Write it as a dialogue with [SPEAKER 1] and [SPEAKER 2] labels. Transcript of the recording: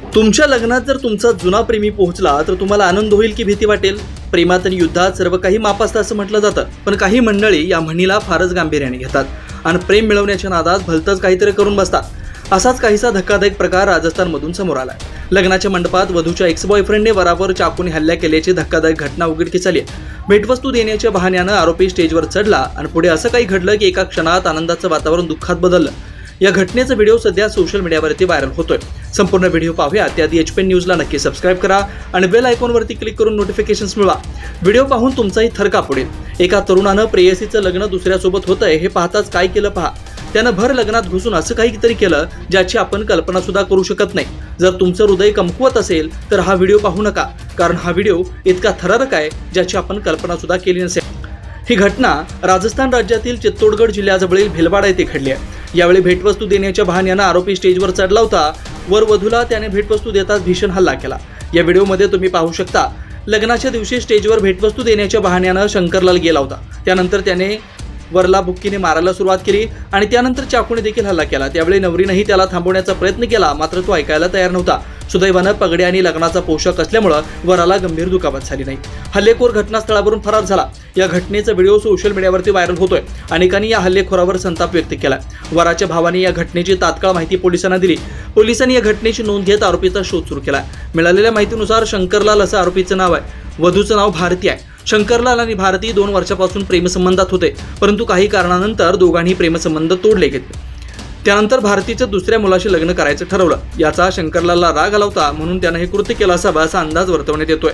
[SPEAKER 1] तुमच्या लग्नात जर तुमचा जुना प्रेमी पोहोचला तर तुम्हाला आनंद होईल की भीती वाटेल? प्रेमात आणि युद्धात सर्व काही माप असतं असं म्हटलं जातं, पण काही मंडळी या म्हणीला फारच गांभीर्याने घेतात आणि प्रेम मिळवण्याच्या नादात भलतंच काहीतरी करून बसतात. असाच काहीसा धक्कादायक प्रकार राजस्थानमधून समोर आलाय. लग्नाच्या मंडपात वधूच्या एक्स बॉयफ्रेंडने वरावर चाकूने हल्ला केल्याची धक्कादायक घटना उघडकीस आली. भेटवस्तू देण्याच्या बहाण्यानं आरोपी स्टेजवर चढला आणि पुढे असं काही घडलं की एका क्षणात आनंदाचं वातावरण दुःखात बदललं. या घटनेचा व्हिडिओ सध्या सोशल मीडियावरती व्हायरल होतोय. संपूर्ण व्हिडिओ पाहूया. त्याआधी एचपीएन न्यूजला नक्की सबस्क्राईब करा आणि बेल आयकॉनवरती क्लिक करून नोटिफिकेशन्स मिळवा. व्हिडिओ पाहून तुमचाही थरका पडेल. एका तरुणानं प्रेयसीचं लग्न दुसऱ्यासोबत होतंय हे पाहताच काय केलं पहा. त्यानं भर लग्नात घुसून असं काहीतरी केलं ज्याची आपण कल्पना सुद्धा करू शकत नाही. जर तुमचं हृदय कमकुवत असेल तर हा व्हिडिओ पाहू नका, कारण हा व्हिडिओ इतका थरारक आहे ज्याची आपण कल्पना सुद्धा केली नसेल. ही घटना राजस्थान राज्यातील चित्तोडगड जिल्ह्याजवळील भिलवाडा येथे घडली आहे. यावेळी भेटवस्तू देण्याच्या बहाण्यानं आरोपी स्टेजवर चढला होता. वर वधूला त्याने भेटवस्तू देताच भीषण हल्ला केला. या व्हिडिओमध्ये तुम्ही पाहू शकता लग्नाच्या दिवशी स्टेजवर भेटवस्तू देण्याच्या बहाण्यानं शंकरलाल गेला होता. त्यानंतर त्याने वरला बुक्कीने मारायला सुरुवात केली आणि त्यानंतर चाकूने देखील हल्ला केला. त्यावेळी नवरीनंही त्याला थांबवण्याचा प्रयत्न केला, मात्र तो ऐकायला तयार नव्हता. सुदैवानं पगडी आणि लग्नाचा पोशाख असल्यामुळे वराला गंभीर दुखापत झाली नाही. हल्लेखोर घटनास्थळावरून फरार झाला. या घटनेचा व्हिडिओ सोशल मीडियावरती व्हायरल होतोय. अनेकांनी या हल्लेखोरावर संताप व्यक्त केला. वराच्या भावाने या घटनेची तात्काळ माहिती पोलिसांना दिली. पोलिसांनी या घटनेची नोंद घेत आरोपीचा शोध सुरू केला. मिळालेल्या माहितीनुसार शंकरलाल असं आरोपीचं नाव आहे. वधूचं नाव भारती आहे. शंकरलाल आणि भारती 2 वर्षापासून प्रेमसंबंधात होते, परंतु काही कारणानंतर दोघांनी प्रेमसंबंध तोडले घेतले. त्यानंतर भारतीचं दुसऱ्या मुलाशी लग्न करायचं ठरवलं. याचा शंकरलालला राग आला होता, म्हणून त्यानं हे कृत्य केलं असावं असा अंदाज वर्तवण्यात येतोय.